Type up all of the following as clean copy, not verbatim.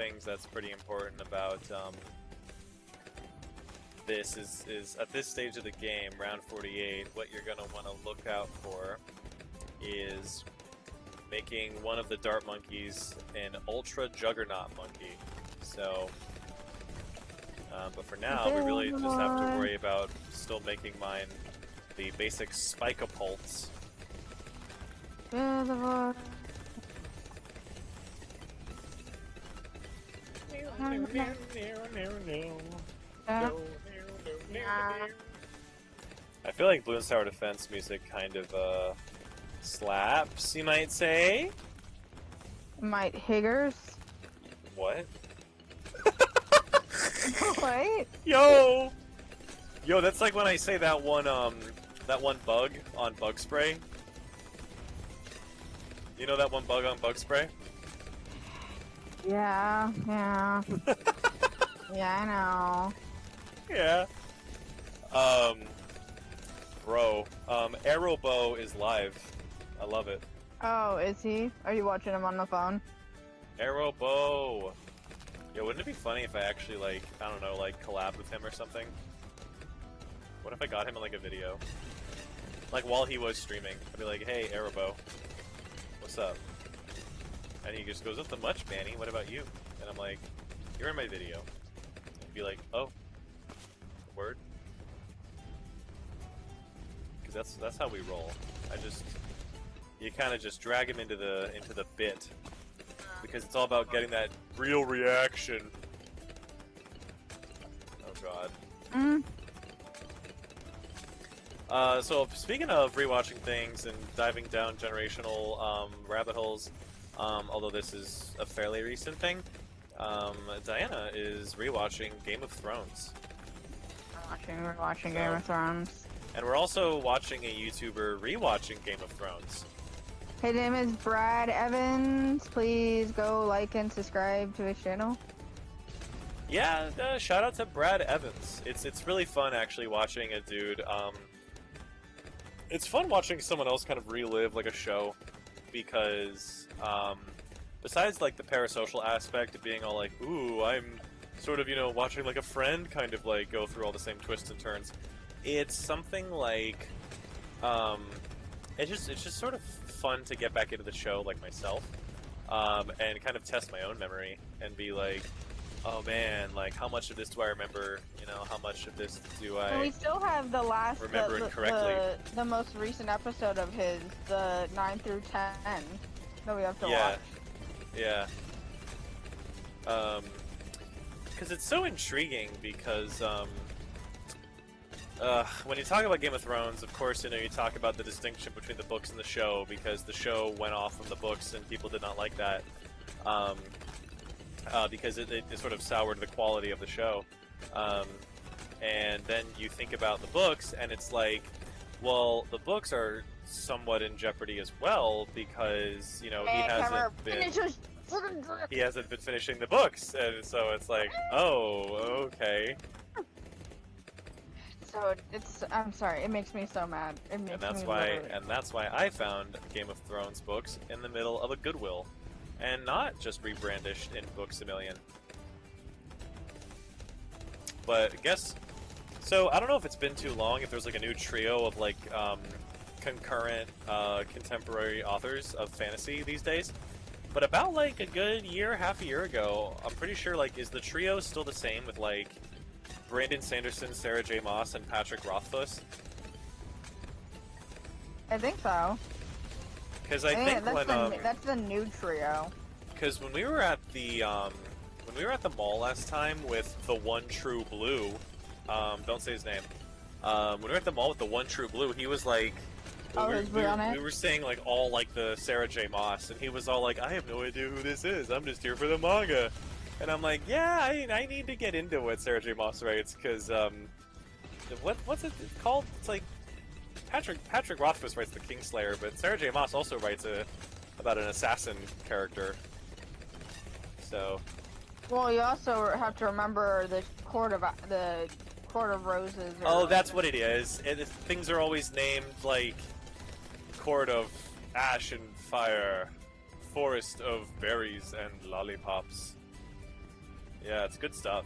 things that's pretty important about this is at this stage of the game, round 48, what you're going to want to look out for is making one of the dart monkeys an ultra juggernaut monkey. So, but for now, we really just have to worry about still making mine the basic spike-a-pulse. I feel like Bloons Tower Defense music kind of slaps, you might say. Might higgers. What? What? Yo, that's like when I say that one bug on bug spray. You know that one bug on bug spray? Yeah. Yeah, I know. Yeah. Bro, Arrowbow is live. I love it. Oh, is he? Are you watching him on the phone? Arrowbow! Yeah, wouldn't it be funny if I actually, like, I don't know, like, collabed with him or something? What if I got him in, like, a video? Like, while he was streaming. I'd be like, hey, Arrowbow, what's up? And he just goes, nothing much, Manny, what about you? And I'm like, you're in my video. And he'd be like, oh, word? Because that's how we roll. You kind of just drag him into the bit. Because it's all about getting that real reaction. Oh god. So speaking of rewatching things and diving down generational rabbit holes, although this is a fairly recent thing, Diana is rewatching Game of Thrones. We're watching Game of Thrones. And we're also watching a YouTuber rewatching Game of Thrones. His name is Brad Evans. Please go like and subscribe to his channel. Yeah, shout out to Brad Evans. It's really fun actually watching a dude. It's fun watching someone else kind of relive like a show, because besides like the parasocial aspect of being all like, ooh, I'm sort of, you know, watching like a friend kind of like go through all the same twists and turns. It's something like it's just sort of fun to get back into the show like myself, and kind of test my own memory and be like, oh man, like how much of this do I remember? You know, how much of this do I? And we still have the last remember incorrectly? The most recent episode of his, the 9 through 10 that we have to watch. Yeah. Because it's so intriguing because when you talk about Game of Thrones, of course, you know, you talk about the distinction between the books and the show, because the show went off from the books and people did not like that, because it sort of soured the quality of the show. And then you think about the books, and it's like, well, the books are somewhat in jeopardy as well, because, you know, he hasn't been finishing the books, and so it's like, oh, okay. So I'm sorry, it makes me so mad. And that's why I found Game of Thrones books in the middle of a Goodwill, and not just rebrandished in Books A Million. But I guess, so I don't know if it's been too long, if there's like a new trio of like concurrent contemporary authors of fantasy these days. But about like a good half a year ago, I'm pretty sure, like, is the trio still the same with like Brandon Sanderson, Sarah J. Maas, and Patrick Rothfuss? I think so. Because I think that's the new trio. Because when we were at the mall last time with the One True Blue, don't say his name. When we were at the mall with the One True Blue, he was like, we were saying like all like the Sarah J. Maas, and he was all like, I have no idea who this is. I'm just here for the manga. And I'm like, yeah, I need to get into what Sarah J. Maas writes, because what's it called? It's like Patrick Rothfuss writes the Kingslayer, but Sarah J. Maas also writes about an assassin character. So. Well, you also have to remember the Court of Roses. Oh, that's what it is. Things are always named like Court of Ash and Fire, Forest of Berries and Lollipops. Yeah, it's good stuff.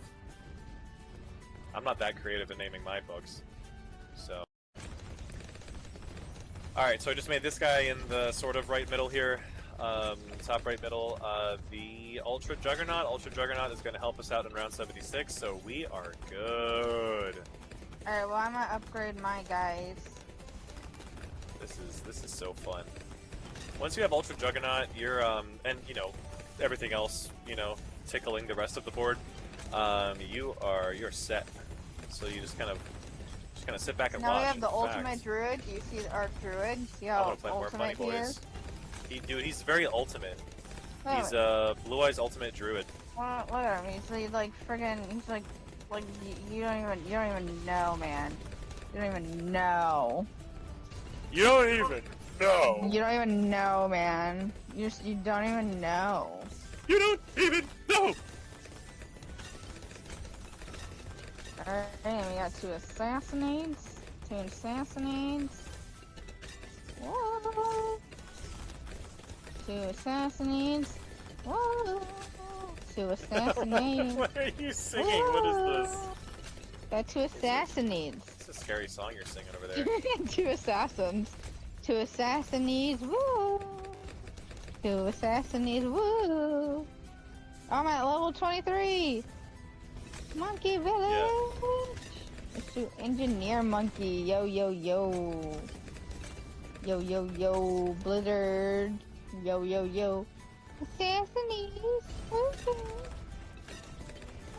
I'm not that creative in naming my books, so. Alright, so I just made this guy in the sort of right middle here, top right middle. The Ultra Juggernaut. Ultra Juggernaut is going to help us out in round 76, so we are good. Alright, well I'm gonna upgrade my guys. This is so fun. Once you have Ultra Juggernaut, you're and you know everything else, you know, tickling the rest of the board, you're set. So you just kind of sit back and now watch. We have the In ultimate fact, druid. Do you see our druid? See I how want to play more Bunny ultimate he Boys. is? Dude, he's very ultimate. Look He's Blue Eyes Ultimate Druid. Well, look at him. He's like friggin'. He's like you don't even know, man. You don't even know. You don't even know. You don't even know, man. You don't even know. You don't even know. Alright, we got 2 assassinates. 2 assassinates. Whoa. 2 assassinates. Whoa. 2 assassinates. What are you singing? What is this? Got 2 assassinates. It's a scary song you're singing over there. 2 assassins. 2 assassinates. Woo. 2 assassinates. Woo. I'm at level 23. Monkey Village! Yeah. Let's do Engineer Monkey. Yo, yo, yo. Yo, yo, yo. Blizzard. Yo, yo, yo. Assassinates.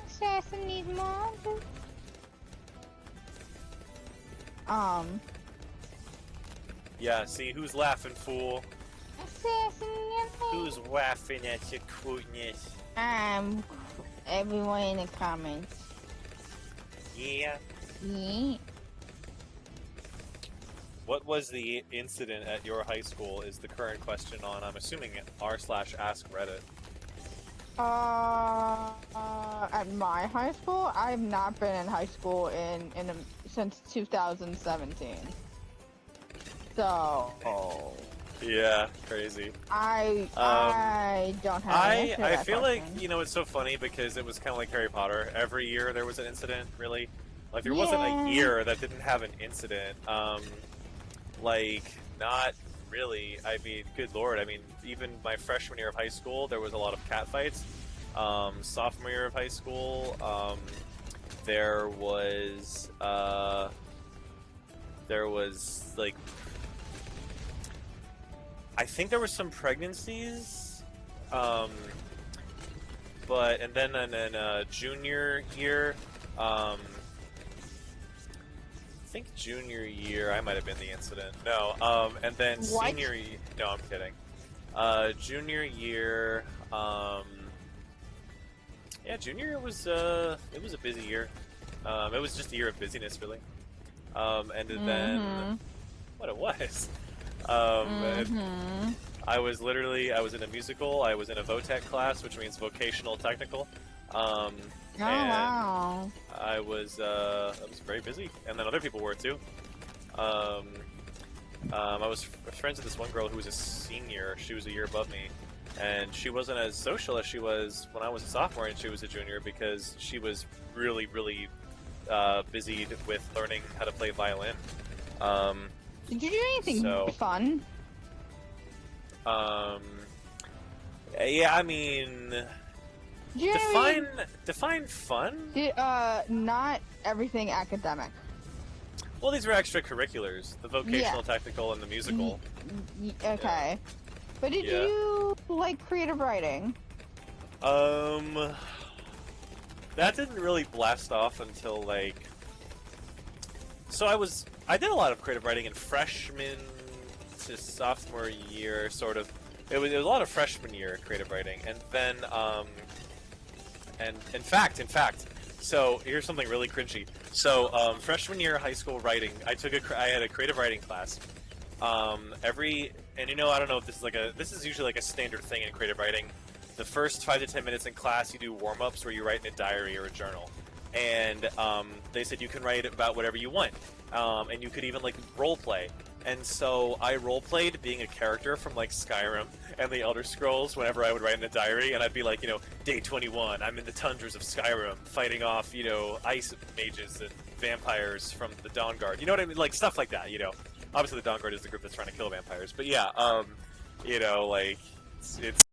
Assassinate monsters. Yeah, see, who's laughing, fool? Assassinate. Who's laughing at your cuteness? Everyone in the comments. Yeah. Yeah. What was the incident at your high school is the current question on, I'm assuming, r/ask Reddit. At my high school, I've not been in high school since 2017. So Yeah, crazy. I don't have an answer to I that feel question. like, you know, it's so funny because it was kind of like Harry Potter. Every year there was an incident, really. Like, there wasn't a year that didn't have an incident. Like, not really. I mean, good lord. I mean, even my freshman year of high school, there was a lot of catfights. Sophomore year of high school, there was, like, I think there were some pregnancies, and then in junior year, I think junior year, I might have been the incident. No, and then What? senior year, no, I'm kidding. Junior year, yeah, junior year was, it was a busy year. It was just a year of busyness, really. And then, what it was. I was in a musical. I was in a VOTEC class, which means vocational technical. Oh wow! I was very busy, and then other people were too. I was friends with this one girl who was a senior. She was a year above me, and she wasn't as social as she was when I was a sophomore and she was a junior because she was really, really busy with learning how to play violin. Did you do anything fun? Yeah, I mean, define fun. Not everything academic. Well, these were extracurriculars: the vocational, technical, and the musical. Okay, but did you like creative writing? That didn't really blast off until like. So I did a lot of creative writing in freshman to sophomore year, sort of. It was a lot of freshman year creative writing, and then and in fact, so here's something really cringy. So freshman year high school writing, I had a creative writing class. And you know, I don't know if this is usually like a standard thing in creative writing. The first 5 to 10 minutes in class, you do warm-ups where you write in a diary or a journal. And they said you can write about whatever you want. And you could even like role play. And so I roleplayed being a character from like Skyrim and the Elder Scrolls whenever I would write in a diary, and I'd be like, day 21, I'm in the tundras of Skyrim fighting off, ice mages and vampires from the Dawn Guard. You know what I mean? Like stuff like that. Obviously the Dawn Guard is the group that's trying to kill vampires, but yeah, like it's